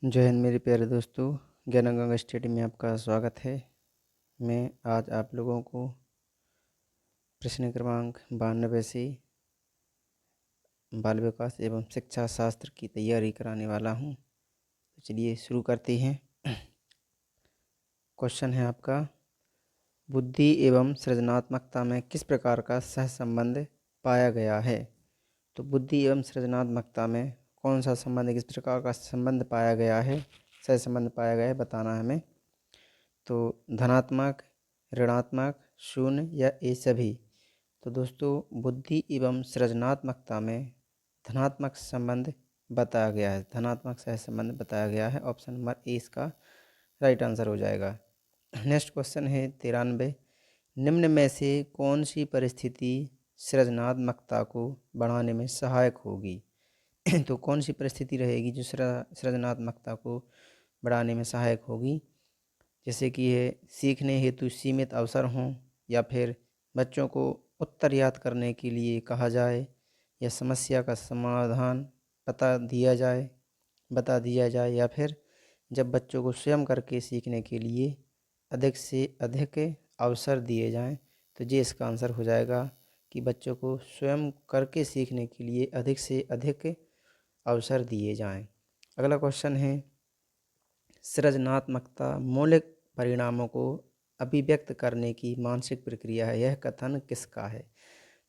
जय हिंद मेरे प्यारे दोस्तों, ज्ञानगंगा स्टडी में आपका स्वागत है। मैं आज आप लोगों को प्रश्न क्रमांक 92 से बाल विकास एवं शिक्षा शास्त्र की तैयारी कराने वाला हूं। तो चलिए शुरू करते हैं। क्वेश्चन है आपका, बुद्धि एवं सृजनात्मकता में किस प्रकार का सहसंबंध पाया गया है। तो बुद्धि एवं सृजनात्मकता में कौन सा संबंध, किस प्रकार का संबंध पाया गया है, सहसंबंध पाया गया है, बताना है हमें। तो धनात्मक, ऋणात्मक, शून्य या ये सभी। तो दोस्तों, बुद्धि एवं सृजनात्मकता में धनात्मक संबंध बताया गया है, धनात्मक सहसंबंध बताया गया है। ऑप्शन नंबर ए इसका राइट आंसर हो जाएगा। नेक्स्ट क्वेश्चन है 93, निम्न में से कौन सी परिस्थिति सृजनात्मकता को बढ़ाने में सहायक होगी। तो कौन सी परिस्थिति रहेगी जो सृजनात्मकता को बढ़ाने में सहायक होगी। जैसे कि ये सीखने हेतु सीमित अवसर हों, या फिर बच्चों को उत्तर याद करने के लिए कहा जाए, या समस्या का समाधान बता दिया जाए, या फिर जब बच्चों को स्वयं करके सीखने के लिए अधिक से अधिक अवसर दिए जाएं। तो ये इसका आंसर हो जाएगा कि बच्चों को स्वयं करके सीखने के लिए अधिक से अधिक अवसर दिए जाएं। अगला क्वेश्चन है, सृजनात्मकता मौलिक परिणामों को अभिव्यक्त करने की मानसिक प्रक्रिया है, यह कथन किसका है।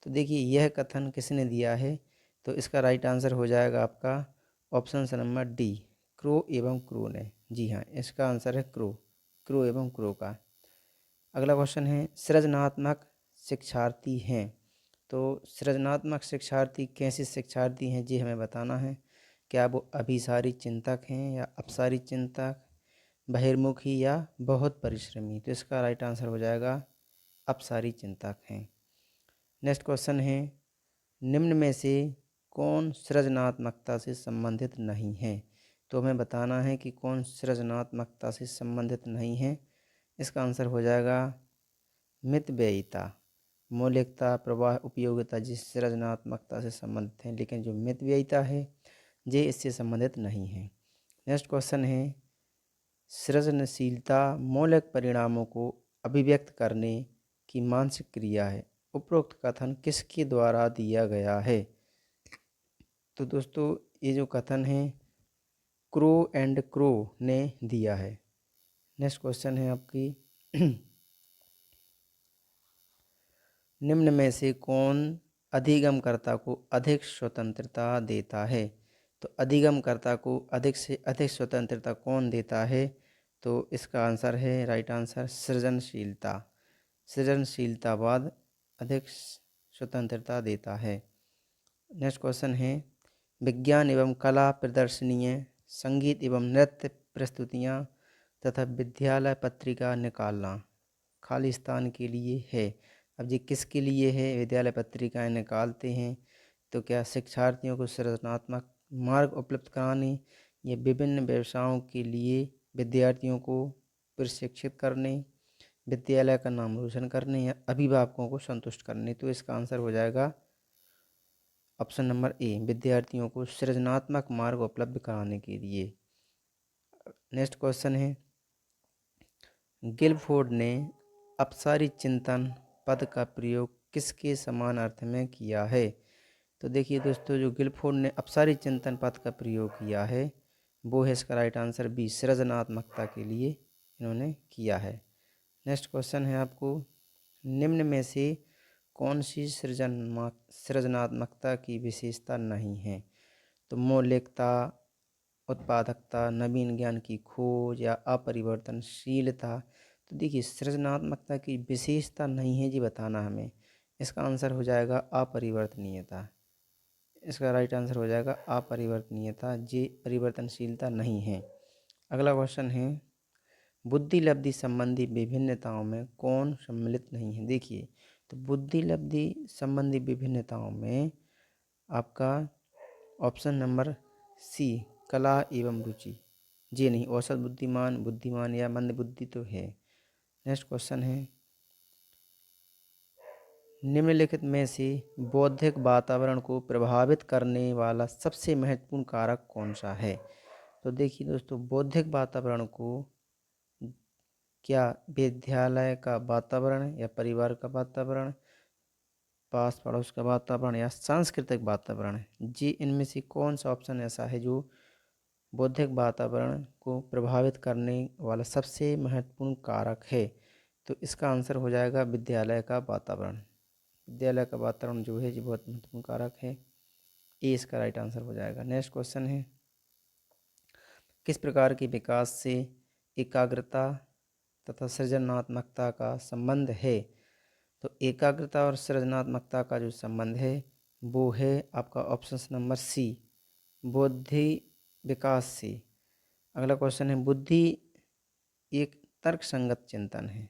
तो देखिए, यह कथन किसने दिया है। तो इसका राइट आंसर हो जाएगा आपका ऑप्शन नंबर डी, क्रो एवं क्रो ने। जी हाँ, इसका आंसर है क्रो एवं क्रो का। अगला क्वेश्चन है, सृजनात्मक शिक्षार्थी हैं। तो सृजनात्मक शिक्षार्थी कैसे शिक्षार्थी हैं, जी हमें बताना है। क्या वो अभिसारी चिंतक हैं, या अपसारी चिंतक, बहिर्मुखी, या बहुत परिश्रमी। तो इसका राइट आंसर हो जाएगा अपसारी चिंतक हैं। नेक्स्ट क्वेश्चन है, निम्न में से कौन सृजनात्मकता से संबंधित नहीं है। तो हमें बताना है कि कौन सृजनात्मकता से संबंधित नहीं है। इसका आंसर हो जाएगा मितव्ययिता, मौलिकता, प्रवाह, उपयोगिता, जिस सृजनात्मकता से संबंधित हैं, लेकिन जो मितव्ययिता है ये इससे संबंधित नहीं है। नेक्स्ट क्वेश्चन है, सृजनशीलता मौलिक परिणामों को अभिव्यक्त करने की मानसिक क्रिया है, उपरोक्त कथन किसके द्वारा दिया गया है। तो दोस्तों, ये जो कथन है क्रो एंड क्रो ने दिया है। नेक्स्ट क्वेश्चन है आपकी, निम्न में से कौन अधिगमकर्ता को अधिक स्वतंत्रता देता है। तो अधिगमकर्ता को अधिक से अधिक स्वतंत्रता कौन देता है। तो इसका आंसर है, राइट आंसर, सृजनशीलता। सृजनशीलतावाद अधिक स्वतंत्रता देता है। नेक्स्ट क्वेश्चन है, विज्ञान एवं कला प्रदर्शनियाँ, संगीत एवं नृत्य प्रस्तुतियाँ तथा विद्यालय पत्रिका निकालना खाली स्थान के लिए है। अब ये किसके लिए है, विद्यालय पत्रिकाएं निकालते हैं। तो क्या शिक्षार्थियों को सृजनात्मक मार्ग उपलब्ध कराने, या विभिन्न व्यवसायों के लिए विद्यार्थियों को प्रशिक्षित करने, विद्यालय का नाम रोशन करने, या अभिभावकों को संतुष्ट करने। तो इसका आंसर हो जाएगा ऑप्शन नंबर ए, विद्यार्थियों को सृजनात्मक मार्ग उपलब्ध कराने के लिए। नेक्स्ट क्वेश्चन है, गिलफोर्ड ने अपसारी चिंतन पद का प्रयोग किसके समान अर्थ में किया है। तो देखिए दोस्तों, जो गिलफोर्ड ने अपसारी चिंतन पद का प्रयोग किया है वो है इसका राइट आंसर बी, सृजनात्मकता के लिए इन्होंने किया है। नेक्स्ट क्वेश्चन है आपको, निम्न में से कौन सी सृजनात्मकता की विशेषता नहीं है। तो मौलिकता, उत्पादकता, नवीन ज्ञान की खोज, या अपरिवर्तनशीलता। तो देखिए, सृजनात्मकता की विशेषता नहीं है जी, बताना हमें। इसका आंसर हो जाएगा अपरिवर्तनीयता। इसका राइट आंसर हो जाएगा अपरिवर्तनीयता, ये परिवर्तनशीलता नहीं है। अगला क्वेश्चन है, बुद्धि लब्धि संबंधी विभिन्नताओं में कौन सम्मिलित नहीं है। देखिए, तो बुद्धि लब्धि संबंधी विभिन्नताओं में आपका ऑप्शन नंबर सी, कला एवं रुचि, जी नहीं, औसत बुद्धिमान, बुद्धिमान या मंद बुद्धि तो है। नेक्स्ट क्वेश्चन है, निम्नलिखित में से बौद्धिक वातावरण को प्रभावित करने वाला सबसे महत्वपूर्ण कारक कौन सा है। तो देखिए दोस्तों, बौद्धिक वातावरण को क्या विद्यालय का वातावरण या परिवार का वातावरण, पास पड़ोस का वातावरण या सांस्कृतिक वातावरण, जी इनमें से कौन सा ऑप्शन ऐसा है जो बौद्धिक वातावरण को प्रभावित करने वाला सबसे महत्वपूर्ण कारक है? तो इसका आंसर हो जाएगा विद्यालय का वातावरण। विद्यालय का वातावरण जो है जी बहुत महत्वपूर्ण कारक है। ए इसका राइट आंसर हो जाएगा। नेक्स्ट क्वेश्चन है, किस प्रकार के विकास से एकाग्रता तथा सृजनात्मकता का संबंध है? तो एकाग्रता और सृजनात्मकता का जो संबंध है वो है आपका ऑप्शन नंबर सी, बुद्धि विकास से। अगला क्वेश्चन है, बुद्धि एक तर्कसंगत चिंतन है।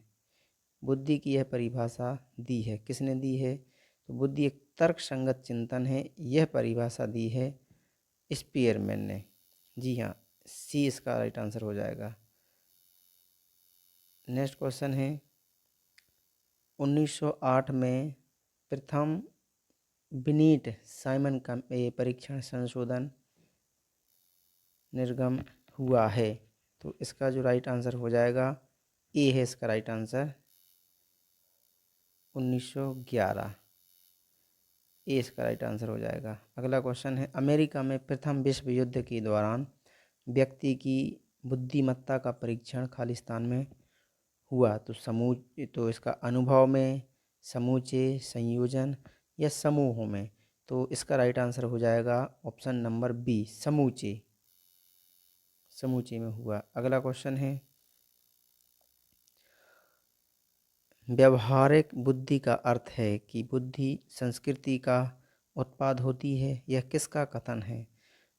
बुद्धि की यह परिभाषा दी है, किसने दी है? तो बुद्धि एक तर्कसंगत चिंतन है, यह परिभाषा दी है स्पीयरमैन ने। जी हाँ, सी इसका राइट आंसर हो जाएगा। नेक्स्ट क्वेश्चन है, 1908 में प्रथम बिनीट साइमन का परीक्षण संशोधन निर्गम हुआ है। तो इसका जो राइट आंसर हो जाएगा ए है इसका राइट आंसर, 1911। ए इसका राइट आंसर हो जाएगा। अगला क्वेश्चन है, अमेरिका में प्रथम विश्व युद्ध के दौरान व्यक्ति की बुद्धिमत्ता का परीक्षण खालिस्तान में हुआ। तो इसका अनुभव में, समूचे, संयोजन या समूहों में। तो इसका राइट आंसर हो जाएगा ऑप्शन नंबर बी, समूचे। समूचे में हुआ। अगला क्वेश्चन है, व्यवहारिक बुद्धि का अर्थ है कि बुद्धि संस्कृति का उत्पाद होती है, यह किसका कथन है?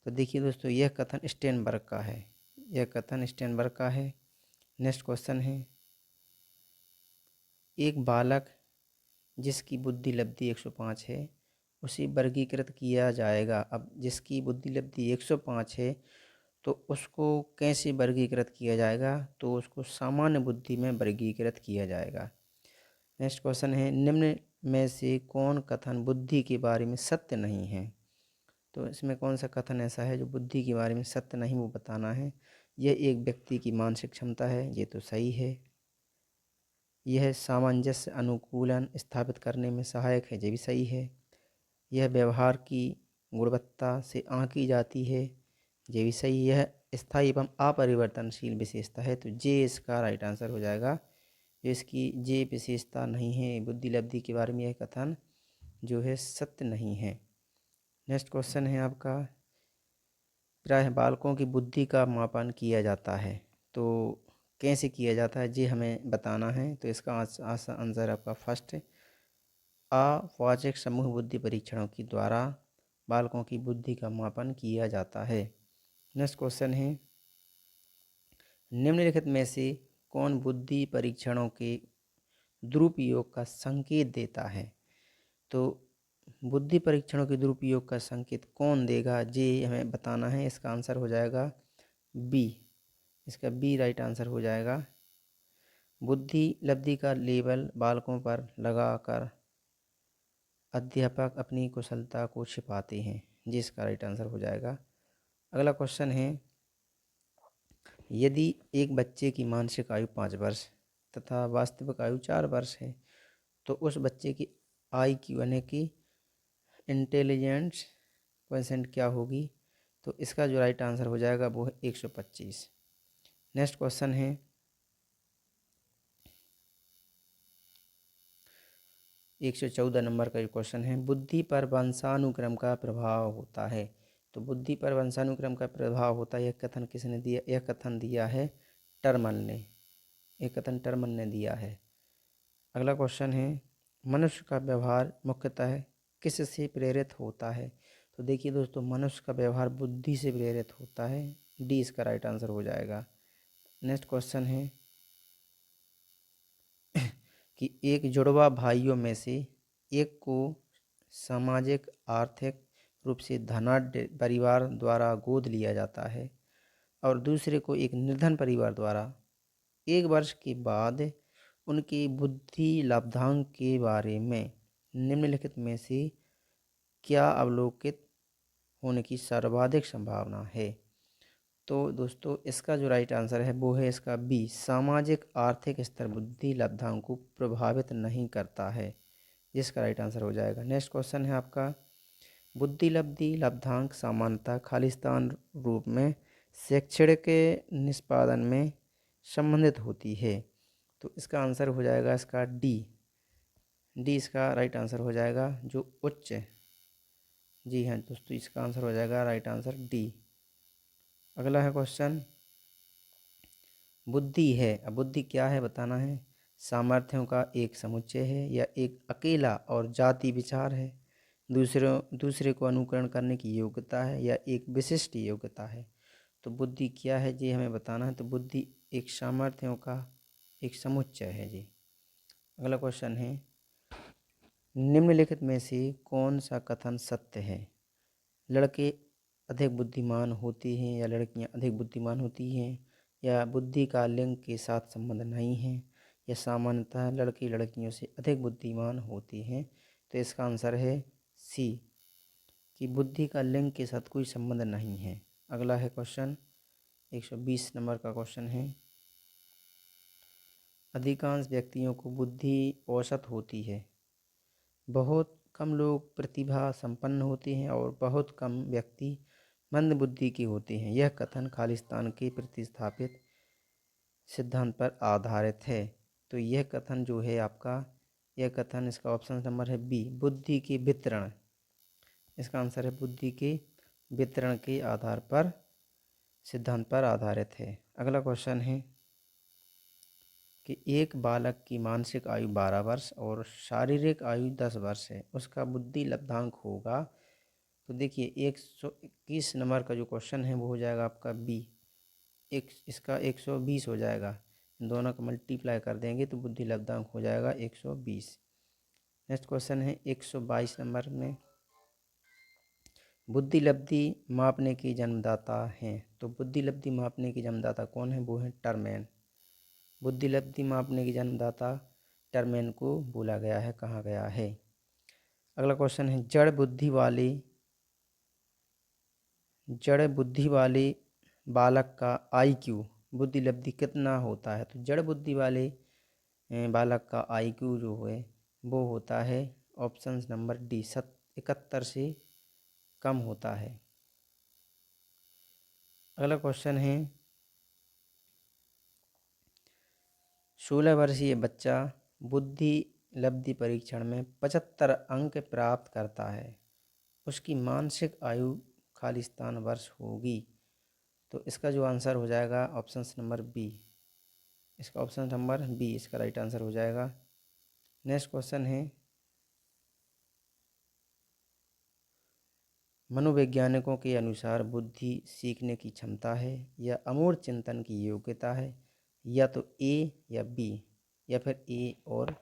तो देखिए दोस्तों, यह कथन स्टेनबर्ग का है। यह कथन स्टेनबर्ग का है। नेक्स्ट क्वेश्चन है, एक बालक जिसकी बुद्धि लब्धि 105 है उसे वर्गीकृत किया जाएगा। अब जिसकी बुद्धि लब्धि 105 है तो उसको कैसे वर्गीकृत किया जाएगा? तो उसको सामान्य बुद्धि में वर्गीकृत किया जाएगा। नेक्स्ट क्वेश्चन है, निम्न में से कौन कथन बुद्धि के बारे में सत्य नहीं है? तो इसमें कौन सा कथन ऐसा है जो बुद्धि के बारे में सत्य नहीं, वो बताना है। यह एक व्यक्ति की मानसिक क्षमता है, ये तो सही है। यह सामंजस्य अनुकूलन स्थापित करने में सहायक है, ये भी सही है। यह व्यवहार की गुणवत्ता से आंकी जाती है, ये भी सही है। स्थायी एवं अपरिवर्तनशील विशेषता है, तो जे इसका राइट आंसर हो जाएगा। जो इसकी जे विशेषता नहीं है बुद्धि लब्धि के बारे में, यह कथन जो है सत्य नहीं है। नेक्स्ट क्वेश्चन है आपका, प्रायः बालकों की बुद्धि का मापन किया जाता है, तो कैसे किया जाता है ये हमें बताना है। तो इसका आंसर आपका फर्स्ट है, अवाचक समूह बुद्धि परीक्षणों के द्वारा बालकों की बुद्धि का मापन किया जाता है। नेक्स्ट क्वेश्चन है, निम्नलिखित में से कौन बुद्धि परीक्षणों के दुरुपयोग का संकेत देता है? तो बुद्धि परीक्षणों के दुरुपयोग का संकेत कौन देगा, ये हमें बताना है। इसका आंसर हो जाएगा बी, इसका बी राइट आंसर हो जाएगा। बुद्धि लब्धि का लेबल बालकों पर लगाकर अध्यापक अपनी कुशलता को छिपाते हैं, जिसका राइट आंसर हो जाएगा। अगला क्वेश्चन है, यदि एक बच्चे की मानसिक आयु 5 वर्ष तथा वास्तविक आयु 4 वर्ष है तो उस बच्चे की IQ यानी कि इंटेलिजेंस क्वेश्चन क्या होगी? तो इसका जो राइट आंसर हो जाएगा वो है 125। नेक्स्ट क्वेश्चन है, 114 नंबर का जो क्वेश्चन है, बुद्धि पर वंशानुक्रम का प्रभाव होता है। तो बुद्धि पर वंशानुक्रम का प्रभाव होता है, यह कथन किसने दिया? यह कथन दिया है टर्मन ने। यह कथन टर्मन ने दिया है। अगला क्वेश्चन है, मनुष्य का व्यवहार मुख्यतः किससे प्रेरित होता है? तो देखिए दोस्तों, मनुष्य का व्यवहार बुद्धि से प्रेरित होता है, डी इसका राइट आंसर हो जाएगा। नेक्स्ट क्वेश्चन है कि एक जुड़वा भाइयों में से एक को सामाजिक आर्थिक रूप से धनाढ्य परिवार द्वारा गोद लिया जाता है और दूसरे को एक निर्धन परिवार द्वारा। 1 वर्ष के बाद उनकी बुद्धि लाभांक के बारे में निम्नलिखित में से क्या अवलोकित होने की सर्वाधिक संभावना है? तो दोस्तों इसका जो राइट आंसर है वो है इसका बी, सामाजिक आर्थिक स्तर बुद्धि लब्धांक को प्रभावित नहीं करता है, जिसका राइट आंसर हो जाएगा। नेक्स्ट क्वेश्चन है आपका, बुद्धि लब्धि लब्धांक सामान्यतः खालिस्तान रूप में शैक्षणिक के निष्पादन में संबंधित होती है। तो इसका आंसर हो जाएगा इसका डी, इसका राइट आंसर हो जाएगा जो उच्च। जी हाँ दोस्तों, इसका आंसर हो जाएगा राइट आंसर डी। अगला है क्वेश्चन, बुद्धि है, अब बुद्धि क्या है बताना है। सामर्थ्यों का एक समुच्चय है या एक अकेला और जाति विचार है, दूसरे को अनुकरण करने की योग्यता है या एक विशिष्ट योग्यता है। तो बुद्धि क्या है जी हमें बताना है। तो बुद्धि एक सामर्थ्यों का एक समुच्चय है जी। अगला क्वेश्चन है, निम्नलिखित में से कौन सा कथन सत्य है। लड़के अधिक बुद्धिमान होते हैं या लड़कियां अधिक बुद्धिमान होती हैं, या बुद्धि का लिंग के साथ संबंध नहीं है, या सामान्यतः लड़के लड़कियों से अधिक बुद्धिमान होते हैं। तो इसका आंसर है सी, कि बुद्धि का लिंग के साथ कोई संबंध नहीं है। अगला है क्वेश्चन 120 नंबर का क्वेश्चन है, अधिकांश व्यक्तियों को बुद्धि औसत होती है, बहुत कम लोग प्रतिभा संपन्न होते हैं और बहुत कम व्यक्ति मंद बुद्धि के होते हैं। यह कथन खालिस्तान के प्रतिस्थापित सिद्धांत पर आधारित है। तो यह कथन जो है आपका, यह कथन इसका ऑप्शन नंबर है बी, बुद्धि के वितरण। इसका आंसर है बुद्धि के वितरण के आधार पर सिद्धांत पर आधारित है। अगला क्वेश्चन है कि एक बालक की मानसिक आयु 12 वर्ष और शारीरिक आयु 10 वर्ष है, उसका बुद्धि लब्धांक होगा। तो देखिए 121 नंबर का जो क्वेश्चन है वो हो जाएगा आपका बी, इसका 120 हो जाएगा। दोनों का मल्टीप्लाई कर देंगे तो बुद्धि लब्धांक हो जाएगा 120। नेक्स्ट क्वेश्चन है 122 नंबर में, बुद्धि लब्धि मापने के जन्मदाता हैं। तो बुद्धि लब्धि मापने के जन्मदाता कौन है, वो है टरमैन। बुद्धि लब्धि मापने के जन्मदाता टरमैन को बोला गया है, कहा गया है। अगला क्वेश्चन है, जड़ बुद्धि वाले बालक का IQ बुद्धि लब्धि कितना होता है। तो जड़ बुद्धि वाले बालक का IQ जो है वो होता है ऑप्शन नंबर डी, 71 से कम होता है। अगला क्वेश्चन है, 16 वर्षीय बच्चा बुद्धि लब्धि परीक्षण में 75 अंक प्राप्त करता है, उसकी मानसिक आयु खालिस्तान वर्ष होगी। तो इसका जो आंसर हो जाएगा ऑप्शन नंबर बी, इसका ऑप्शन नंबर बी इसका राइट आंसर हो जाएगा। नेक्स्ट क्वेश्चन है, मनोवैज्ञानिकों के अनुसार बुद्धि सीखने की क्षमता है या अमूर्त चिंतन की योग्यता है, या तो ए या बी, या फिर ए और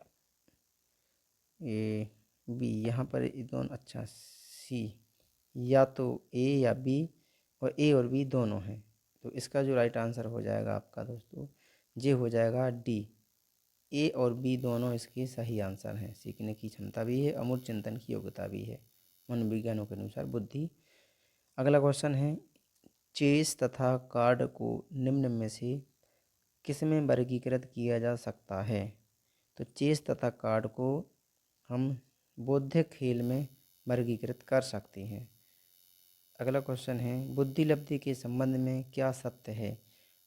ए बी, यहाँ पर दोनों, अच्छा सी, या तो ए या बी, और ए और बी दोनों हैं। तो इसका जो राइट आंसर हो जाएगा आपका दोस्तों ये हो जाएगा डी, ए और बी दोनों इसके सही आंसर हैं। सीखने की क्षमता भी है, अमूर्त चिंतन की योग्यता भी है मनोविज्ञानों के अनुसार बुद्धि। अगला क्वेश्चन है, चेस तथा कार्ड को निम्न में से किसमें वर्गीकृत किया जा सकता है। तो चेस तथा कार्ड को हम बौद्धिक खेल में वर्गीकृत कर सकते हैं। अगला क्वेश्चन है, बुद्धि लब्धि के संबंध में क्या सत्य है।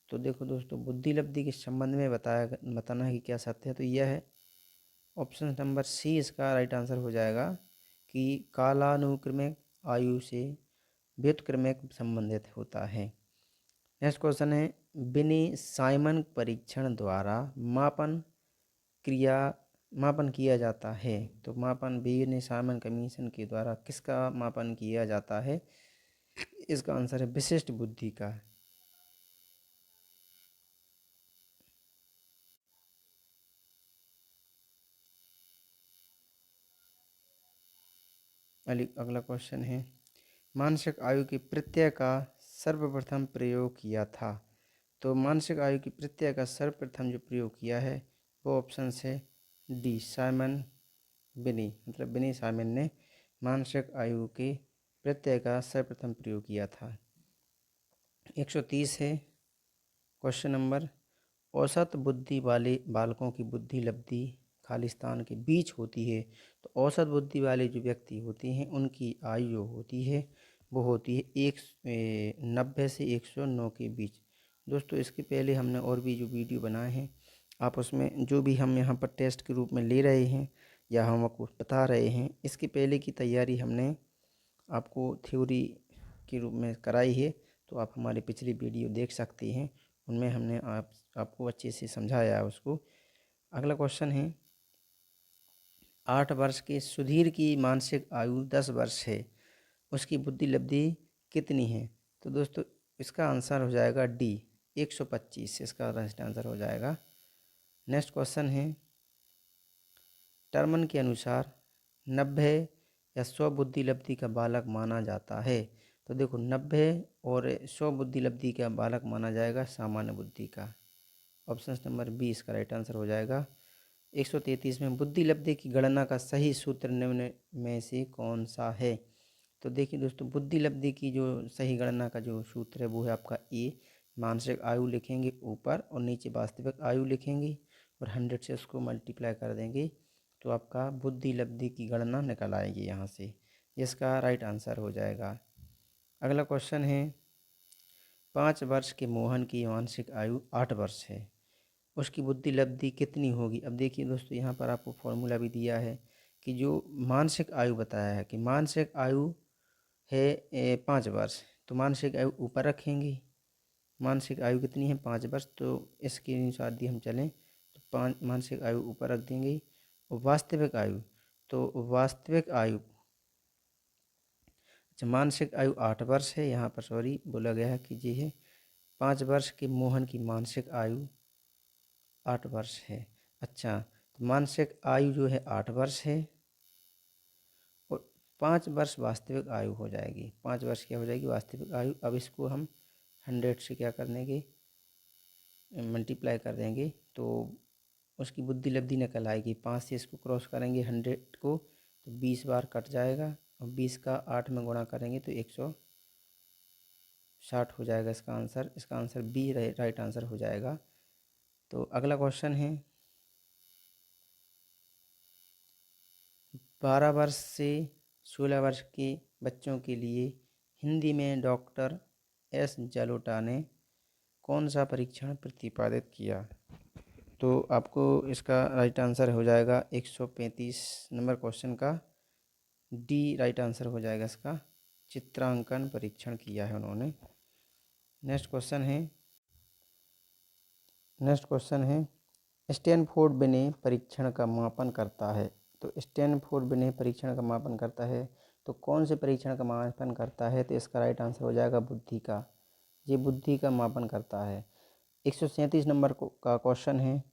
तो देखो दोस्तों, बुद्धि लब्धि के संबंध में बताना है कि क्या सत्य है। तो यह है ऑप्शन नंबर सी, इसका राइट आंसर हो जाएगा कि कालानुक्रमिक आयु से व्युत्क्रमिक संबंधित होता है। नेक्स्ट क्वेश्चन है, बिनी साइमन परीक्षण द्वारा मापन किया जाता है। तो मापन बिनी साइमन कमीशन के द्वारा किसका मापन किया जाता है। इसका आंसर है विशिष्ट बुद्धि का। अगला क्वेश्चन है, मानसिक आयु की प्रत्यय का सर्वप्रथम प्रयोग किया था। तो मानसिक आयु की प्रत्यय का सर्वप्रथम जो प्रयोग किया है वो ऑप्शन है डी, साइमन बिनी, मतलब बिनी साइमन ने मानसिक आयु के प्रत्यय का सर्वप्रथम प्रयोग किया था। 130 है क्वेश्चन नंबर। औसत बुद्धि वाले बालकों की बुद्धि लब्धि खालिस्तान के बीच होती है। तो औसत बुद्धि वाले जो व्यक्ति होते हैं उनकी आयु जो होती है वो होती है 90 से 109 के बीच। दोस्तों इसके पहले हमने और भी जो वीडियो बनाए हैं, आप उसमें जो भी हम यहाँ पर टेस्ट के रूप में ले रहे हैं या हम आपको बता रहे हैं, इसके पहले की तैयारी हमने आपको थ्योरी के रूप में कराई है। तो आप हमारी पिछली वीडियो देख सकते हैं, उनमें हमने आपको अच्छे से समझाया है उसको। अगला क्वेश्चन है 8 वर्ष के सुधीर की मानसिक आयु 10 वर्ष है, उसकी बुद्धि लब्धि कितनी है? तो दोस्तों इसका आंसर हो जाएगा डी 125, इसका राइट आंसर हो जाएगा। नेक्स्ट क्वेश्चन है टर्मन के अनुसार 90 या 100 बुद्धि लब्धि का बालक माना जाता है। तो देखो 90 और 100 बुद्धि लब्धि का बालक माना जाएगा सामान्य बुद्धि का। ऑप्शन नंबर बी इसका राइट आंसर हो जाएगा। 133 में बुद्धि लब्धि की गणना का सही सूत्र निम्न में से कौन सा है? तो देखिए दोस्तों, बुद्धि लब्धि की जो सही गणना का जो सूत्र है वो है आपका ए। मानसिक आयु लिखेंगे ऊपर और नीचे वास्तविक आयु लिखेंगे और 100 से उसको मल्टीप्लाई कर देंगे तो आपका बुद्धि लब्धि की गणना निकल आएगी यहाँ से। इसका राइट आंसर हो जाएगा। अगला क्वेश्चन है 5 वर्ष के मोहन की मानसिक आयु 8 वर्ष है, उसकी बुद्धि लब्धि कितनी होगी? अब देखिए दोस्तों, यहाँ पर आपको फॉर्मूला भी दिया है कि जो मानसिक आयु बताया है कि मानसिक आयु है 5 वर्ष, तो मानसिक आयु ऊपर रखेंगे। मानसिक आयु कितनी है? 5 वर्ष। तो इसके अनुसार यदि हम चलें तो 5 मानसिक आयु ऊपर रख देंगे। और वास्तविक आयु, तो वास्तविक आयु, अच्छा मानसिक आयु 8 वर्ष है, यहाँ पर सॉरी बोला गया है कि जी है 5 वर्ष के मोहन की मानसिक आयु 8 वर्ष है। अच्छा, तो मानसिक आयु जो है 8 वर्ष है और 5 वर्ष वास्तविक आयु हो जाएगी। 5 वर्ष क्या हो जाएगी? वास्तविक आयु। अब इसको हम 100 से क्या कर देंगे? मल्टीप्लाई कर देंगे तो उसकी बुद्धि लब्धि निकल आएगी। 5 से इसको क्रॉस करेंगे 100 को तो 20 बार कट जाएगा और 20 का 8 में गुणा करेंगे तो 160 हो जाएगा इसका आंसर। इसका आंसर बी राइट आंसर हो जाएगा। तो अगला क्वेश्चन है 12 वर्ष से 16 वर्ष के बच्चों के लिए हिंदी में डॉक्टर एस जलोटा ने कौन सा परीक्षण प्रतिपादित किया? तो आपको इसका राइट आंसर हो जाएगा 135 नंबर क्वेश्चन का डी राइट आंसर हो जाएगा इसका। चित्रांकन परीक्षण किया है उन्होंने। नेक्स्ट क्वेश्चन है स्टैनफोर्ड बिने परीक्षण का मापन करता है। तो स्टैनफोर्ड बिने परीक्षण का मापन करता है, तो कौन से परीक्षण का मापन करता है? तो इसका राइट आंसर हो जाएगा बुद्धि का। ये बुद्धि का मापन करता है। 137 नंबर का क्वेश्चन है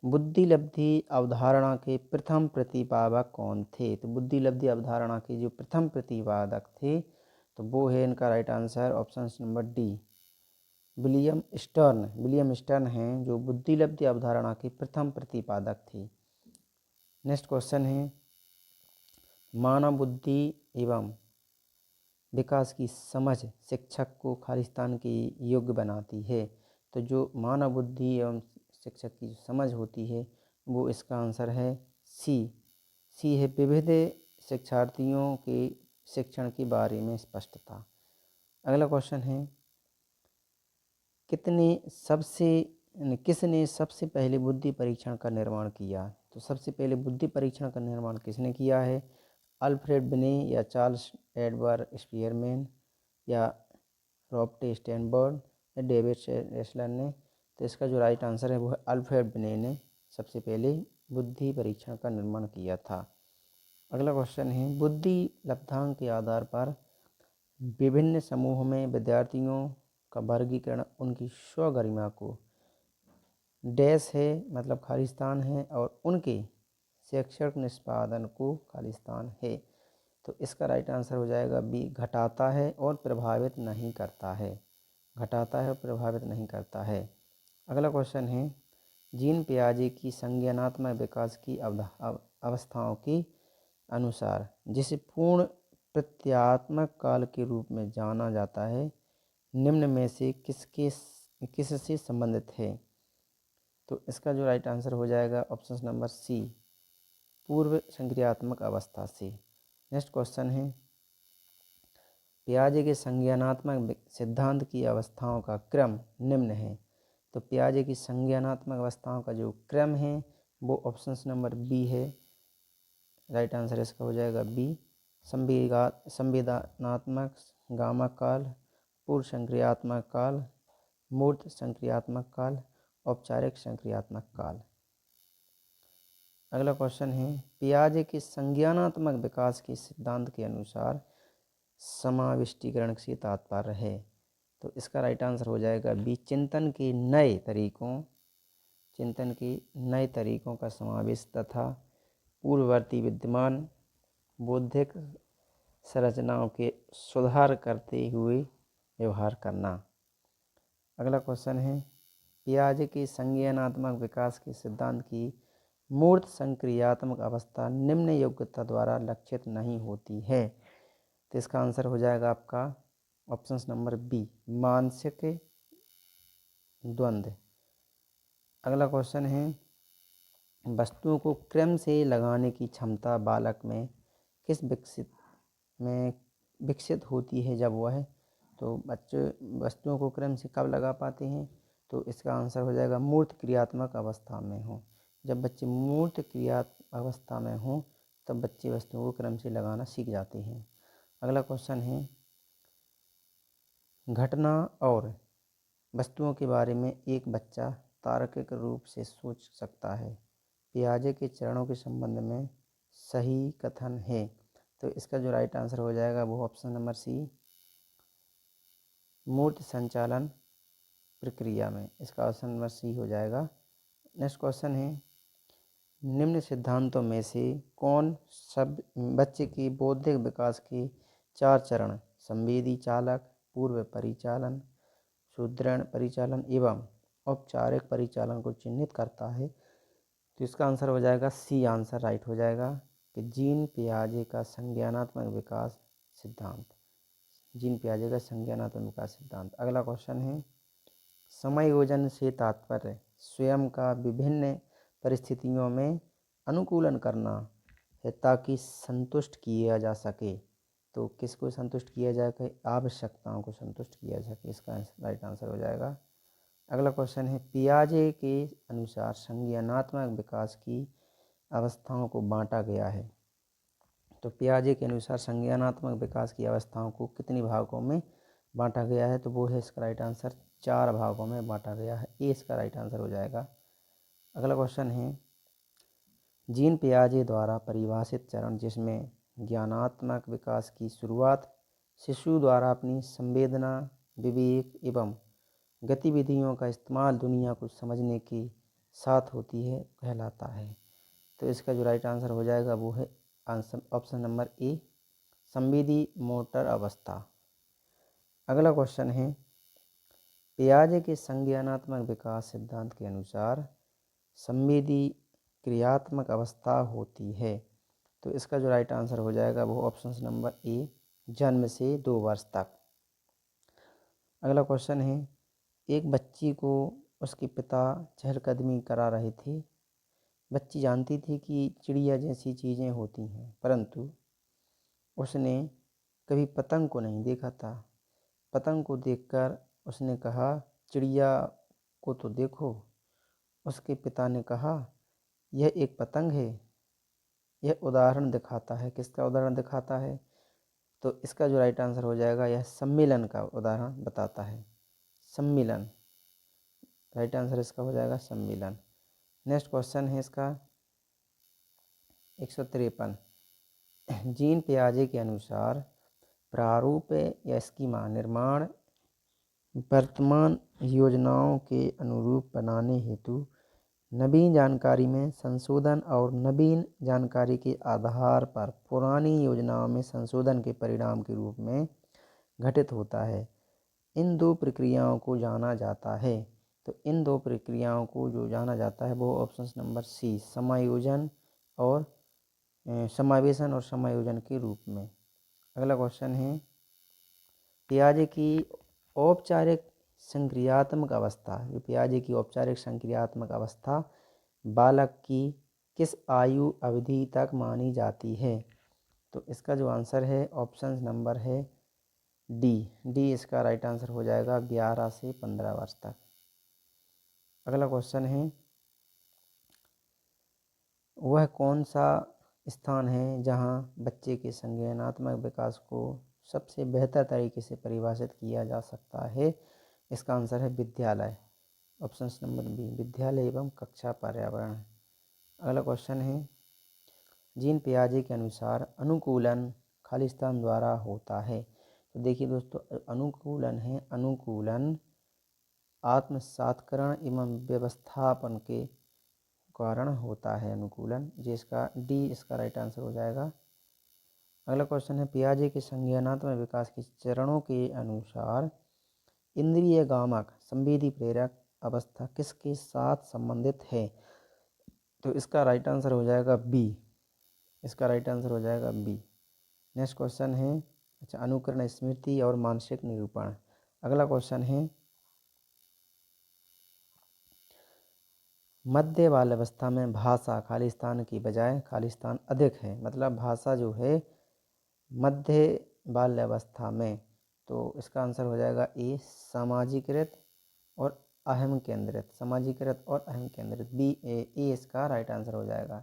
बुद्धि लब्धि अवधारणा के प्रथम प्रतिपादक कौन थे? तो बुद्धि लब्धि अवधारणा के जो प्रथम प्रतिपादक थे तो वो है इनका right answer option number D William stern हैं जो बुद्धि लब्धि अवधारणा के प्रथम प्रतिपादक थे। नेक्स्ट क्वेश्चन है मानव बुद्धि एवं विकास की समझ शिक्षक को खालिस्तान के योग्य बनाती है। तो जो मानव बुद्धि एवं शिक्षक की समझ होती है वो इसका आंसर है सी है विविध शिक्षार्थियों के शिक्षण के बारे में स्पष्टता। अगला क्वेश्चन है किसने सबसे पहले बुद्धि परीक्षण का निर्माण किया? तो सबसे पहले बुद्धि परीक्षण का निर्माण किसने किया है? अल्फ्रेड बिने या चार्ल्स एडवर्ड स्पीयरमैन या रॉबर्ट स्टैनबर्ड या डेविड रेसलर ने? तो इसका जो राइट आंसर है वो है अल्फ्रेड बिने ने सबसे पहले बुद्धि परीक्षण का निर्माण किया था। अगला क्वेश्चन है बुद्धि लब्धांक के आधार पर विभिन्न समूह में विद्यार्थियों का वर्गीकरण उनकी स्वगरिमा को डैश है, मतलब खालिस्तान है, और उनके शैक्षणिक निष्पादन को खालिस्तान है। तो इसका राइट आंसर हो जाएगा बी घटाता है और प्रभावित नहीं करता है। घटाता है और प्रभावित नहीं करता है। अगला क्वेश्चन है जीन पियाजे की संज्ञानात्मक विकास की अवस्थाओं के अनुसार जिसे पूर्ण प्रत्यात्मक काल के रूप में जाना जाता है निम्न में से किससे संबंधित है? तो इसका जो राइट आंसर हो जाएगा ऑप्शन नंबर सी, पूर्व संक्रियात्मक अवस्था से। नेक्स्ट क्वेश्चन है, पियाजे के संज्ञानात्मक सिद्धांत की अवस्थाओं का क्रम निम्न है। तो पियाजे की संज्ञानात्मक अवस्थाओं का जो क्रम है वो ऑप्शन नंबर बी है। राइट आंसर इसका हो जाएगा बी, संवेदनात्मक गामा काल, पूर्व संक्रियात्मक काल, मूर्त संक्रियात्मक काल, औपचारिक संक्रियात्मक काल। अगला क्वेश्चन है, पियाजे के संज्ञानात्मक विकास के सिद्धांत के अनुसार समाविष्टीकरण से तात्पर्य है। तो इसका राइट आंसर हो जाएगा बी, चिंतन के नए तरीकों का समावेश तथा पूर्ववर्ती विद्यमान बौद्धिक संरचनाओं के सुधार करते हुए व्यवहार करना। अगला क्वेश्चन है, पियाजे के संज्ञानात्मक विकास के सिद्धांत की मूर्त संक्रियात्मक अवस्था निम्न योग्यता द्वारा लक्षित नहीं होती है। तो इसका आंसर हो जाएगा आपका ऑप्शन नंबर बी, मानसिक द्वंद्व। अगला क्वेश्चन है, वस्तुओं को क्रम से लगाने की क्षमता बालक में किस विकसित होती है जब वह, तो बच्चे वस्तुओं को क्रम से कब लगा पाते हैं? तो इसका आंसर हो जाएगा मूर्त क्रियात्मक अवस्था में हो। जब बच्चे मूर्त क्रिया अवस्था में हों तब बच्चे वस्तुओं को क्रम से लगाना सीख जाते हैं। अगला क्वेश्चन है, घटना और वस्तुओं के बारे में एक बच्चा तार्किक रूप से सोच सकता है। पियाजे के चरणों के संबंध में सही कथन है। तो इसका जो राइट आंसर हो जाएगा वो ऑप्शन नंबर सी, मूर्त संचालन प्रक्रिया में। इसका ऑप्शन नंबर सी हो जाएगा। नेक्स्ट क्वेश्चन है, निम्न सिद्धांतों में से कौन सब बच्चे की बौद्धिक विकास के 4 चरण संवेदी चालक, पूर्व परिचालन, सुदृढ़ परिचालन एवं औपचारिक परिचालन को चिन्हित करता है? तो इसका आंसर हो जाएगा सी, आंसर राइट हो जाएगा कि जीन पियाजे का संज्ञानात्मक विकास सिद्धांत। जीन पियाजे का संज्ञानात्मक विकास सिद्धांत। अगला क्वेश्चन है, समायोजन से तात्पर्य स्वयं का विभिन्न परिस्थितियों में अनुकूलन करना है ताकि संतुष्ट किया जा सके। तो किसको संतुष्ट किया जाए? आवश्यकताओं को संतुष्ट किया जा सके। इसका राइट आंसर हो जाएगा। अगला क्वेश्चन है, पियाजे के अनुसार संज्ञानात्मक विकास की अवस्थाओं को बांटा गया है। तो पियाजे के अनुसार संज्ञानात्मक विकास की अवस्थाओं को कितने भागों में बांटा गया है? तो वो है इसका राइट आंसर 4 भागों में बांटा गया है। ये इसका राइट आंसर हो जाएगा। अगला क्वेश्चन है, जीन पियाजे द्वारा परिभाषित चरण जिसमें ज्ञानात्मक विकास की शुरुआत शिशु द्वारा अपनी संवेदना, विवेक एवं गतिविधियों का इस्तेमाल दुनिया को समझने के साथ होती है कहलाता है। तो इसका जो राइट आंसर हो जाएगा वो है आंसर ऑप्शन नंबर ए, संवेदी मोटर अवस्था। अगला क्वेश्चन है, पियाजे के संज्ञानात्मक विकास सिद्धांत के अनुसार संवेदी क्रियात्मक अवस्था होती है। तो इसका जो राइट आंसर हो जाएगा वो ऑप्शन नंबर ए, जन्म से 2 वर्ष तक। अगला क्वेश्चन है, एक बच्ची को उसके पिता चहलकदमी करा रहे थे। बच्ची जानती थी कि चिड़िया जैसी चीज़ें होती हैं, परंतु उसने कभी पतंग को नहीं देखा था। पतंग को देखकर उसने कहा, चिड़िया को तो देखो। उसके पिता ने कहा, यह एक पतंग है। यह उदाहरण दिखाता है, किसका उदाहरण दिखाता है? तो इसका जो राइट आंसर हो जाएगा यह सम्मिलन का उदाहरण बताता है। सम्मिलन, राइट आंसर इसका हो जाएगा सम्मिलन। नेक्स्ट क्वेश्चन है इसका 153। जीन पियाजे के अनुसार प्रारूप या स्कीमा निर्माण वर्तमान योजनाओं के अनुरूप बनाने हेतु नवीन जानकारी में संशोधन और नवीन जानकारी के आधार पर पुरानी योजनाओं में संशोधन के परिणाम के रूप में घटित होता है। इन 2 प्रक्रियाओं को जाना जाता है। तो इन 2 प्रक्रियाओं को जो जाना जाता है वो ऑप्शन नंबर सी, समायोजन और समावेशन और समायोजन के रूप में। अगला क्वेश्चन है, पियाजे की औपचारिक संक्रियात्मक अवस्था, जो पियाजे की औपचारिक संक्रियात्मक अवस्था बालक की किस आयु अवधि तक मानी जाती है? तो इसका जो आंसर है ऑप्शन नंबर है डी इसका राइट आंसर हो जाएगा 11 से 15 वर्ष तक। अगला क्वेश्चन है, वह कौन सा स्थान है जहां बच्चे के संज्ञानात्मक विकास को सबसे बेहतर तरीके से परिभाषित किया जा सकता है? इसका आंसर है विद्यालय, ऑप्शन नंबर बी, विद्यालय एवं कक्षा पर्यावरण। अगला क्वेश्चन है, जीन पियाजे के अनुसार अनुकूलन खालिस्तान द्वारा होता है। तो देखिए दोस्तों, अनुकूलन है, अनुकूलन आत्मसात्करण एवं व्यवस्थापन के कारण होता है अनुकूलन, जिसका डी इसका राइट आंसर हो जाएगा। अगला क्वेश्चन है, पियाजे के संज्ञानात्मक विकास के चरणों के अनुसार इंद्रिय गामक संवेदी प्रेरक अवस्था किसके साथ संबंधित है? तो इसका राइट आंसर हो जाएगा बी, इसका राइट आंसर हो जाएगा बी। नेक्स्ट क्वेश्चन है, अच्छा, अनुकरण स्मृति और मानसिक निरूपण। अगला क्वेश्चन है, मध्य बाल्यावस्था में भाषा खालिस्तान की बजाय खालिस्तान अधिक है, मतलब भाषा जो है मध्य बाल्यावस्था में, तो इसका आंसर हो जाएगा ए, सामाजिकृत और अहम केंद्रित, सामाजिकृत और अहम केंद्रित, बी ए इसका राइट आंसर हो जाएगा।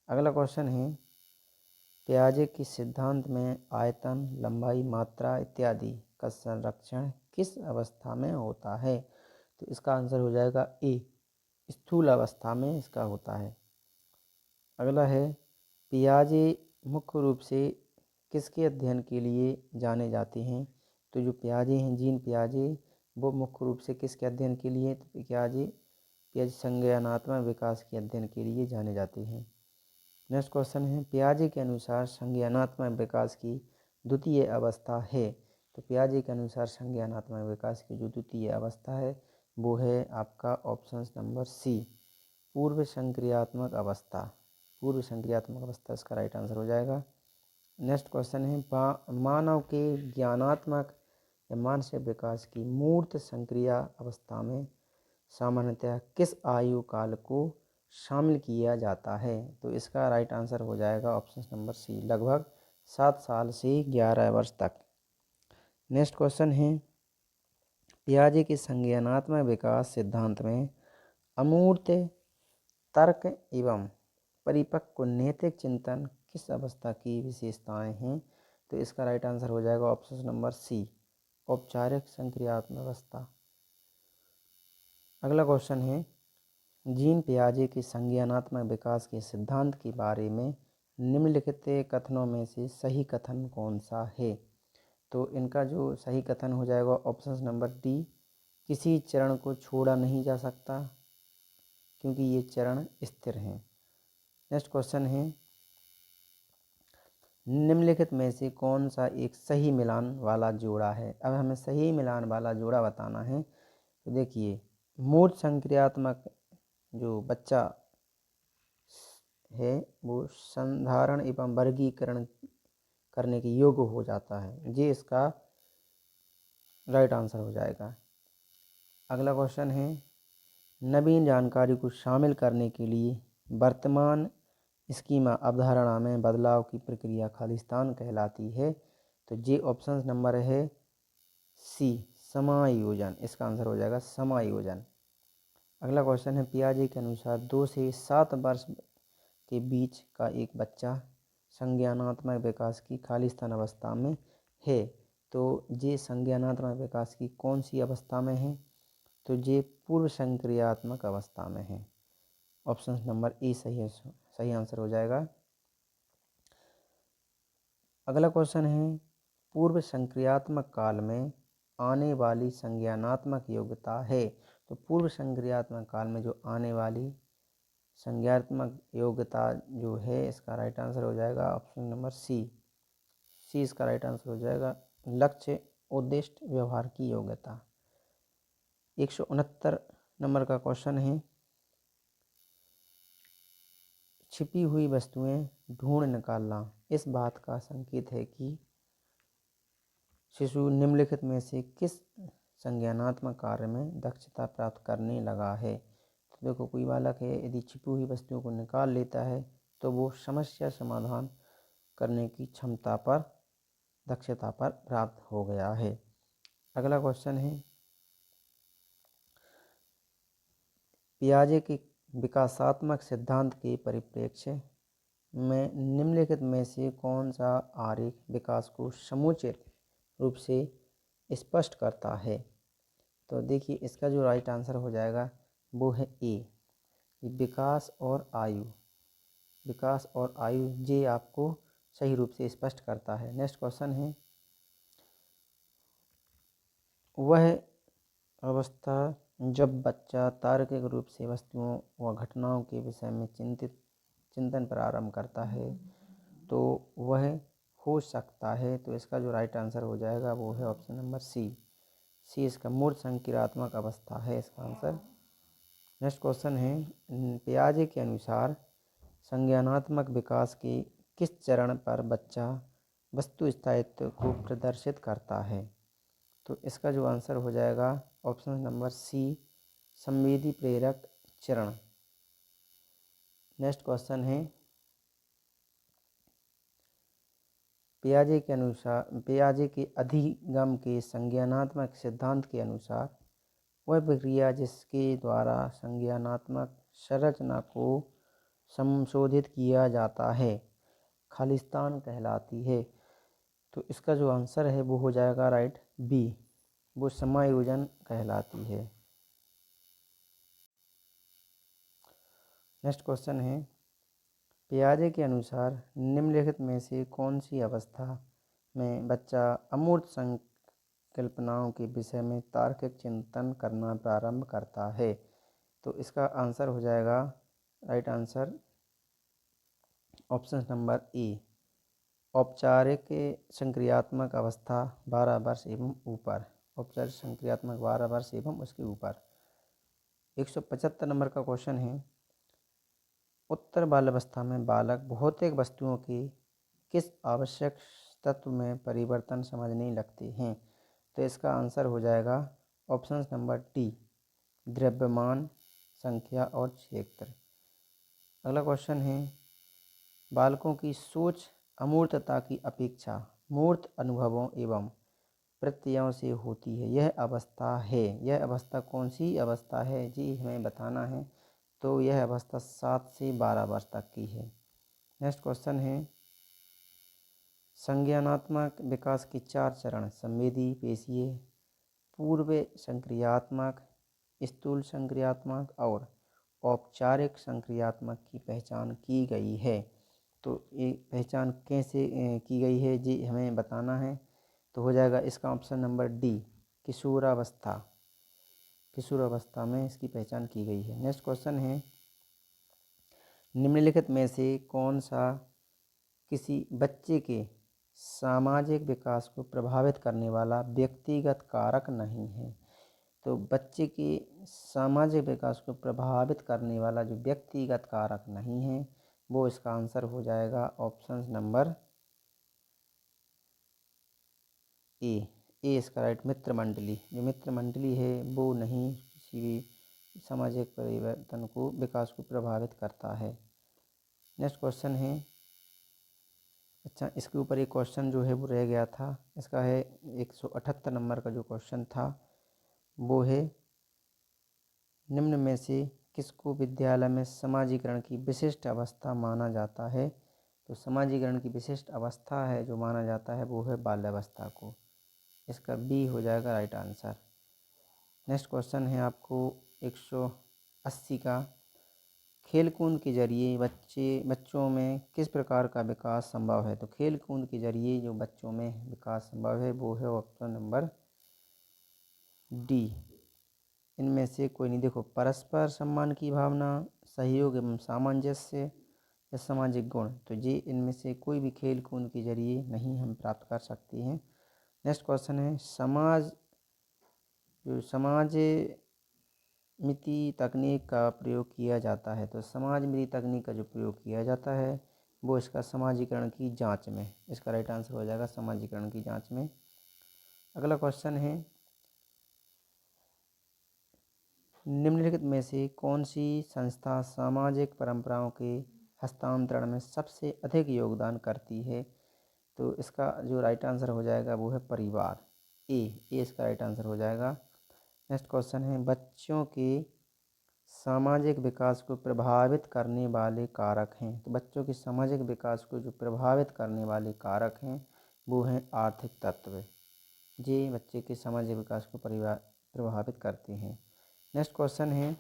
अगला क्वेश्चन है, पियाजे के सिद्धांत में आयतन, लंबाई, मात्रा इत्यादि का संरक्षण किस अवस्था में होता है? तो इसका आंसर हो जाएगा ए, स्थूल अवस्था में इसका होता है। अगला है, पियाजे मुख्य रूप से किसके अध्ययन के लिए जाने जाते हैं? तो जो पियाजे हैं, जीन पियाजे, वो मुख्य रूप से किसके अध्ययन के लिए? तो पियाजे संज्ञानात्मक विकास के अध्ययन के लिए जाने जाते हैं। नेक्स्ट क्वेश्चन है, पियाजे के अनुसार संज्ञानात्मक विकास की द्वितीय अवस्था है। तो पियाजे के अनुसार संज्ञानात्मक विकास की जो द्वितीय अवस्था है वो है आपका ऑप्शन नंबर सी, पूर्व संक्रियात्मक अवस्था, पूर्व संक्रियात्मक अवस्था इसका राइट आंसर हो जाएगा। नेक्स्ट क्वेश्चन है, मानव के ज्ञानात्मक या मानसिक विकास की मूर्त संक्रिया अवस्था में सामान्यतः किस आयु काल को शामिल किया जाता है? तो इसका राइट आंसर हो जाएगा ऑप्शन नंबर सी, लगभग 7 साल से 11 वर्ष तक। नेक्स्ट क्वेश्चन है, पियाजे के संज्ञानात्मक विकास सिद्धांत में अमूर्त तर्क एवं परिपक्व नैतिक चिंतन किस अवस्था की विशेषताएं हैं? तो इसका राइट आंसर हो जाएगा ऑप्शन नंबर सी, औपचारिक संक्रियात्मक अवस्था। अगला क्वेश्चन है, जीन पियाजे के संज्ञानात्मक विकास के सिद्धांत के बारे में निम्नलिखित कथनों में से सही कथन कौन सा है? तो इनका जो सही कथन हो जाएगा ऑप्शन नंबर डी, किसी चरण को छोड़ा नहीं जा सकता क्योंकि ये चरण स्थिर हैं। नेक्स्ट क्वेश्चन है, निम्नलिखित में से कौन सा एक सही मिलान वाला जोड़ा है? अब हमें सही मिलान वाला जोड़ा बताना है। तो देखिए, मूर्त संक्रियात्मक जो बच्चा है वो संधारण एवं वर्गीकरण करने के योग्य हो जाता है, ये इसका राइट आंसर हो जाएगा। अगला क्वेश्चन है, नवीन जानकारी को शामिल करने के लिए वर्तमान स्कीमा अवधारणा में बदलाव की प्रक्रिया खालिस्तान कहलाती है। तो ये ऑप्शन नंबर है सी, समायोजन, इसका आंसर हो जाएगा समायोजन। अगला क्वेश्चन है, पियाजे के अनुसार 2 से 7 वर्ष के बीच का एक बच्चा संज्ञानात्मक विकास की खालिस्तान अवस्था में है। तो ये संज्ञानात्मक विकास की कौन सी अवस्था में है? तो ये पूर्व संक्रियात्मक अवस्था में है, ऑप्शन नंबर ए सही आंसर हो जाएगा। अगला क्वेश्चन है, पूर्व संक्रियात्मक काल में आने वाली संज्ञानात्मक योग्यता है। तो पूर्व संक्रियात्मक काल में जो आने वाली संज्ञानात्मक योग्यता जो है इसका राइट आंसर हो जाएगा ऑप्शन नंबर सी, इसका राइट आंसर हो जाएगा, लक्ष्य, उद्दिष्ट, व्यवहार की योग्यता। 169 नंबर का क्वेश्चन है, छिपी हुई वस्तुएं ढूंढ निकालना इस बात का संकेत है कि शिशु निम्नलिखित में से किस संज्ञानात्मक कार्य में दक्षता प्राप्त करने लगा है। तो देखो, कोई बालक है, यदि छिपी हुई वस्तुओं को निकाल लेता है तो वो समस्या समाधान करने की क्षमता पर, दक्षता पर प्राप्त हो गया है। अगला क्वेश्चन है, पियाजे के विकासात्मक सिद्धांत के परिप्रेक्ष्य में निम्नलिखित में से कौन सा आरेख विकास को समुचित रूप से स्पष्ट करता है। तो देखिए, इसका जो राइट आंसर हो जाएगा वो है ए, विकास और आयु। विकास और आयु ये आपको सही रूप से स्पष्ट करता है। नेक्स्ट क्वेश्चन है, वह अवस्था जब बच्चा तार्किक रूप से वस्तुओं व घटनाओं के विषय में चिंतन प्रारंभ करता है तो वह हो सकता है। तो इसका जो राइट आंसर हो जाएगा वो है ऑप्शन नंबर सी। इसका मूर्त संक्रियात्मक अवस्था है इसका आंसर। नेक्स्ट क्वेश्चन है, पियाजे के अनुसार संज्ञानात्मक विकास के किस चरण पर बच्चा वस्तु स्थायित्व को प्रदर्शित करता है। तो इसका जो आंसर हो जाएगा ऑप्शन नंबर सी, संवेदी प्रेरक चरण। नेक्स्ट क्वेश्चन है, पियाजे के अधिगम के संज्ञानात्मक सिद्धांत के अनुसार वह प्रक्रिया जिसके द्वारा संज्ञानात्मक संरचना को संशोधित किया जाता है खालिस्तान कहलाती है। तो इसका जो आंसर है वो हो जाएगा राइट बी, वो समायोजन कहलाती है। नेक्स्ट क्वेश्चन है, पियाजे के अनुसार निम्नलिखित में से कौन सी अवस्था में बच्चा अमूर्त संकल्पनाओं के विषय में तार्किक चिंतन करना प्रारंभ करता है। तो इसका आंसर हो जाएगा right answer option number A, औपचारिक संक्रियात्मक अवस्था 12 वर्ष एवं ऊपर। औपचारिक संक्रियात्मक 12 वर्ष एवं उसके ऊपर। 175 नंबर का क्वेश्चन है, उत्तर बाल्यावस्था में बालक भौतिक वस्तुओं के किस आवश्यक तत्व में परिवर्तन समझने लगते हैं। तो इसका आंसर हो जाएगा ऑप्शन नंबर डी, द्रव्यमान, संख्या और क्षेत्र। अगला क्वेश्चन है, बालकों की सोच अमूर्तता की अपेक्षा मूर्त अनुभवों एवं प्रत्ययों से होती है। यह अवस्था कौन सी अवस्था है जी हमें बताना है। तो यह अवस्था 7 से 12 वर्ष तक की है। नेक्स्ट क्वेश्चन है, संज्ञानात्मक विकास के 4 चरण संवेदी, पेशीय, पूर्व संक्रियात्मक, स्थूल संक्रियात्मक और औपचारिक संक्रियात्मक की पहचान की गई है। तो ये पहचान कैसे की गई है जी हमें बताना है। तो हो जाएगा इसका ऑप्शन नंबर डी, किशोरावस्था में इसकी पहचान की गई है। नेक्स्ट क्वेश्चन है, निम्नलिखित में से कौन सा किसी बच्चे के सामाजिक विकास को प्रभावित करने वाला व्यक्तिगत कारक नहीं है। तो बच्चे के सामाजिक विकास को प्रभावित करने वाला जो व्यक्तिगत कारक नहीं है वो इसका आंसर हो जाएगा ऑप्शन नंबर ए। इसका राइट मित्र मंडली, जो मित्र मंडली है वो नहीं किसी भी सामाजिक परिवर्तन को, विकास को प्रभावित करता है। नेक्स्ट क्वेश्चन है, अच्छा इसके ऊपर एक क्वेश्चन जो है वो रह गया था। इसका है 178 नंबर का जो क्वेश्चन था वो है, निम्न में से किसको विद्यालय में समाजीकरण की विशिष्ट अवस्था माना जाता है। तो समाजीकरण की विशिष्ट अवस्था है जो माना जाता है वो है बाल्यावस्था को। इसका बी हो जाएगा राइट आंसर। नेक्स्ट क्वेश्चन है आपको 180 का, खेल कूद के जरिए बच्चों में किस प्रकार का विकास संभव है। तो खेल कूद के जरिए जो बच्चों में विकास संभव है वो है ऑप्शन नंबर डी, इनमें से कोई नहीं। देखो, परस्पर सम्मान की भावना, सहयोग एवं सामंजस्य या सामाजिक गुण, तो ये इनमें से कोई भी खेल कूद के जरिए नहीं हम प्राप्त कर सकते हैं। नेक्स्ट क्वेश्चन है, समाज मिति तकनीक का प्रयोग किया जाता है। तो समाज मिति तकनीक का जो प्रयोग किया जाता है वो इसका समाजीकरण की जांच में, इसका राइट आंसर हो जाएगा समाजीकरण की जांच में। अगला क्वेश्चन है, निम्नलिखित में से कौन सी संस्था सामाजिक परंपराओं के हस्तांतरण में सबसे अधिक योगदान करती है? तो इसका जो राइट आंसर हो जाएगा वो है परिवार। ए इसका राइट आंसर हो जाएगा। नेक्स्ट क्वेश्चन है, बच्चों के सामाजिक विकास को प्रभावित करने वाले कारक हैं। तो बच्चों के सामाजिक विकास को जो प्रभावित करने वाले कारक हैं वो हैं आर्थिक तत्व। ये बच्चे के सामाजिक विकास को प्रभावित करते हैं। नेक्स्ट क्वेश्चन है,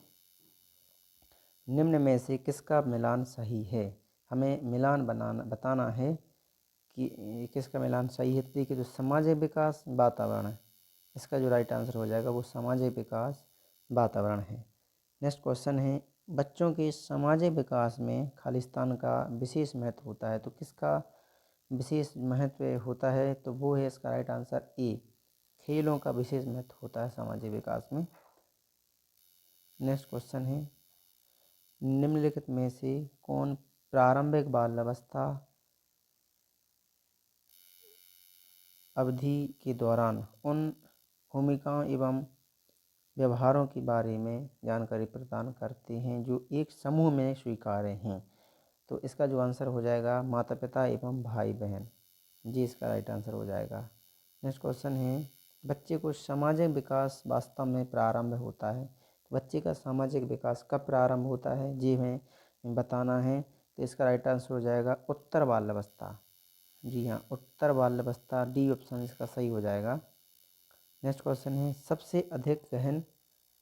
निम्न में से किसका मिलान सही है? हमें मिलान बताना है कि किसका मिलान सही है। देखिए, जो सामाजिक विकास वातावरण है, इसका जो राइट आंसर हो जाएगा वो सामाजिक विकास वातावरण है। नेक्स्ट क्वेश्चन है, बच्चों के सामाजिक विकास में खालिस्तान का विशेष महत्व होता है। तो किसका विशेष महत्व होता है? तो वो है इसका राइट आंसर ए, खेलों का विशेष महत्व होता है सामाजिक विकास में। नेक्स्ट क्वेश्चन है, निम्नलिखित में से कौन प्रारंभिक बाल्यावस्था अवधि के दौरान उन भूमिकाओं एवं व्यवहारों के बारे में जानकारी प्रदान करते हैं जो एक समूह में स्वीकार्य हैं? तो इसका जो आंसर हो जाएगा माता पिता एवं भाई बहन। जी इसका राइट आंसर हो जाएगा। नेक्स्ट क्वेश्चन है, बच्चे को सामाजिक विकास वास्तव में प्रारंभ होता है। बच्चे का सामाजिक विकास कब प्रारंभ होता है जी हमें बताना है। तो इसका राइट आंसर हो जाएगा उत्तर बाल्यावस्था। जी हाँ, उत्तर बाल्यावस्था, डी ऑप्शन इसका सही हो जाएगा। नेक्स्ट क्वेश्चन है, सबसे अधिक गहन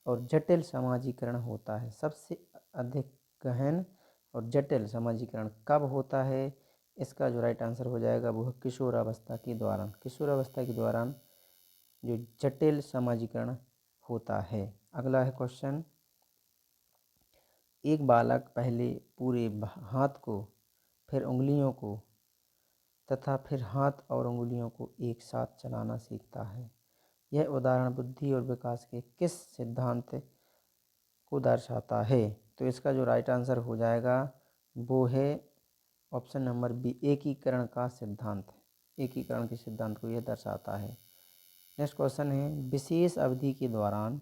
और जटिल समाजीकरण होता है। सबसे अधिक गहन और जटिल समाजीकरण कब होता है? इसका जो राइट आंसर हो जाएगा वो है किशोरावस्था के दौरान। किशोरावस्था के दौरान जो जटिल समाजीकरण होता है। अगला है क्वेश्चन, एक बालक पहले पूरे हाथ को, फिर उंगलियों को तथा फिर हाथ और उंगलियों को एक साथ चलाना सीखता है। यह उदाहरण बुद्धि और विकास के किस सिद्धांत को दर्शाता है? तो इसका जो राइट आंसर हो जाएगा वो है ऑप्शन नंबर बी, एकीकरण का सिद्धांत। एकीकरण के सिद्धांत को यह दर्शाता है। नेक्स्ट क्वेश्चन है, विशेष अवधि के दौरान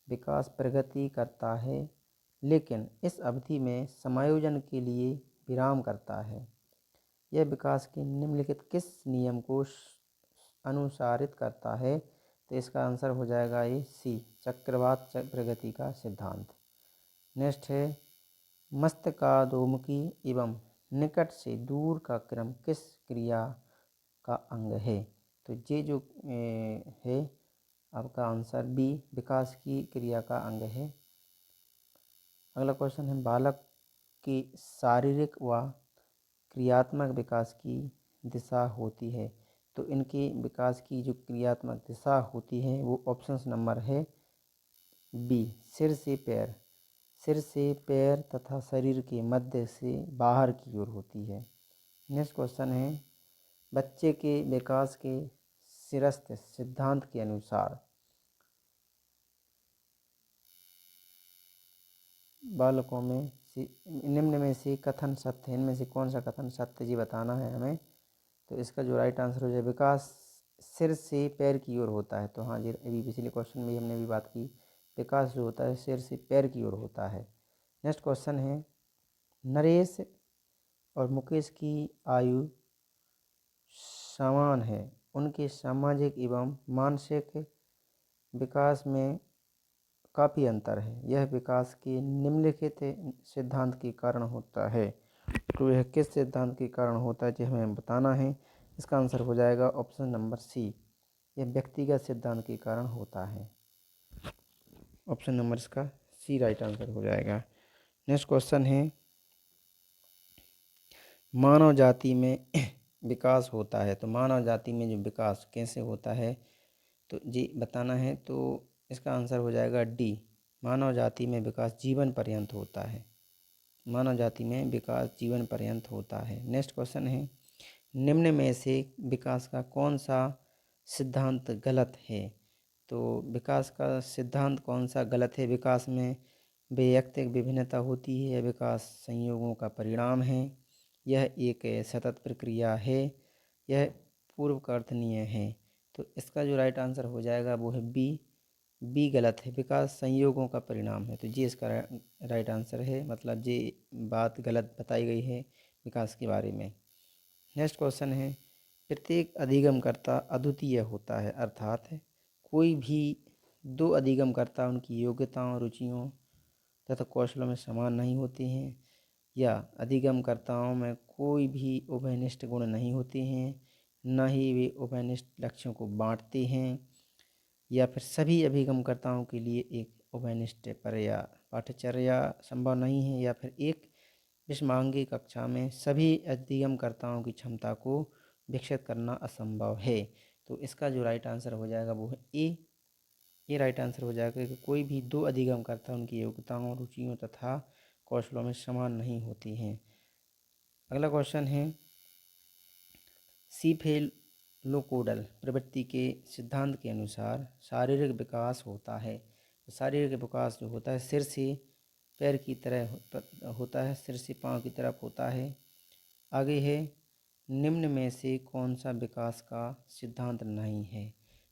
विकास प्रगति करता है लेकिन इस अवधि में समायोजन के लिए विराम करता है। यह विकास के निम्नलिखित किस नियम को अनुसारित करता है? तो इसका आंसर हो जाएगा ये सी, चक्रवात प्रगति का सिद्धांत। नेक्स्ट है, मस्तिष्काधोमुखी एवं निकट से दूर का क्रम किस क्रिया का अंग है? तो ये जो है आपका आंसर बी, विकास की क्रिया का अंग है। अगला क्वेश्चन है, बालक की शारीरिक व क्रियात्मक विकास की दिशा होती है। तो इनके विकास की जो क्रियात्मक दिशा होती है वो ऑप्शन नंबर है बी, सिर से पैर। सिर से पैर तथा शरीर के मध्य से बाहर की ओर होती है। नेक्स्ट क्वेश्चन है, बच्चे के विकास के सिरस्थ सिद्धांत के अनुसार बालकों में निम्न में से कथन सत्य है। इनमें से कौन सा कथन सत्य जी बताना है हमें। तो इसका जो राइट आंसर हो जाए, विकास सिर से पैर की ओर होता है। तो हाँ जी, अभी पिछले क्वेश्चन में हमने भी बात की, विकास जो होता है सिर से पैर की ओर होता है। नेक्स्ट क्वेश्चन है, नरेश और मुकेश की आयु समान है, उनके सामाजिक एवं मानसिक विकास में काफ़ी अंतर है। यह विकास के निम्नलिखित सिद्धांत के कारण होता है। तो यह किस सिद्धांत के कारण होता है जो हमें बताना है। इसका आंसर हो जाएगा ऑप्शन नंबर सी, यह व्यक्तिगत सिद्धांत के कारण होता है। ऑप्शन नंबर इसका सी राइट आंसर हो जाएगा। नेक्स्ट क्वेश्चन है, मानव जाति में विकास होता है। तो मानव जाति में जो विकास कैसे होता है तो जी बताना है। तो इसका आंसर हो जाएगा डी, मानव जाति में विकास जीवन पर्यंत होता है। मानव जाति में विकास जीवन पर्यंत होता है। नेक्स्ट क्वेश्चन है, निम्न में से विकास का कौन सा सिद्धांत गलत है? तो विकास का सिद्धांत कौन सा गलत है? विकास में वैयक्तिक विभिन्नता होती है, विकास संयोगों का परिणाम है, यह एक सतत प्रक्रिया है, यह पूर्व का अर्थनीय है। तो इसका जो राइट आंसर हो जाएगा वो है बी। बी गलत है, विकास संयोगों का परिणाम है। तो जी इसका राइट आंसर है, मतलब ये बात गलत बताई गई है विकास के बारे में। नेक्स्ट क्वेश्चन है, प्रत्येक अधिगमकर्ता अद्वितीय होता है, अर्थात कोई भी दो अधिगमकर्ता उनकी योग्यताओं, रुचियों तथा कौशलों में समान नहीं होते हैं, या अधिगमकर्ताओं में कोई भी उभयनिष्ठ गुण नहीं होते हैं, न ही वे उभयनिष्ठ लक्ष्यों को बांटते हैं, या फिर सभी अभिगमकर्ताओं के लिए एक उभयनिष्ठ पाठ्यचर्या संभव नहीं है, या फिर एक विषमांगी कक्षा में सभी अधिगमकर्ताओं की क्षमता को विकसित करना असंभव है। तो इसका जो राइट आंसर हो जाएगा वो है ए। ये राइट आंसर हो जाएगा कि कोई भी दो अधिगमकर्ता उनकी योग्यताओं, रुचियों तथा कौशलों में समान नहीं होती हैं। अगला क्वेश्चन है, सीफेलोकोडल प्रवृत्ति के सिद्धांत के अनुसार शारीरिक विकास होता है। तो शारीरिक विकास जो होता है सिर से पैर की तरह होता है, सिर से पाँव की तरफ होता है। आगे है, निम्न में से कौन सा विकास का सिद्धांत नहीं है।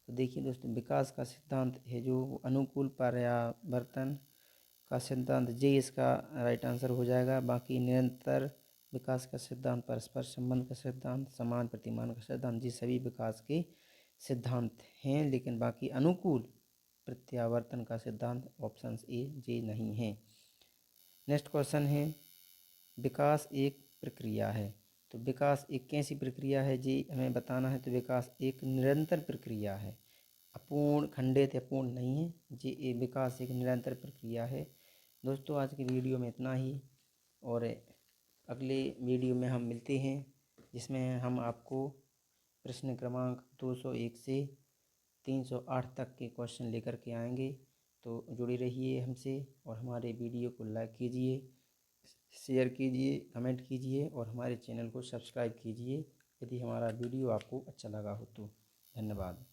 तो देखिए दोस्तों, विकास का सिद्धांत है जो अनुकूल पर्यावर्तन का सिद्धांत, जे इसका राइट आंसर हो जाएगा। बाकी निरंतर विकास का सिद्धांत, परस्पर संबंध का सिद्धांत, समान प्रतिमान का सिद्धांत, ये सभी विकास के सिद्धांत हैं। लेकिन बाकी अनुकूल प्रत्यावर्तन का सिद्धांत ऑप्शन ए जे नहीं है। नेक्स्ट क्वेश्चन है, विकास एक प्रक्रिया है। तो विकास एक कैसी प्रक्रिया है जी हमें बताना है। तो विकास एक निरंतर प्रक्रिया है, अपूर्ण, खंडित या पूर्ण नहीं है जी। विकास एक निरंतर प्रक्रिया है। दोस्तों आज की वीडियो में इतना ही, और अगले वीडियो में हम मिलते हैं जिसमें हम आपको प्रश्न क्रमांक 201 से 308 तक के क्वेश्चन लेकर के आएंगे। तो जुड़े रहिए हमसे, और हमारे वीडियो को लाइक कीजिए, शेयर कीजिए, कमेंट कीजिए, और हमारे चैनल को सब्सक्राइब कीजिए यदि हमारा वीडियो आपको अच्छा लगा हो तो। धन्यवाद।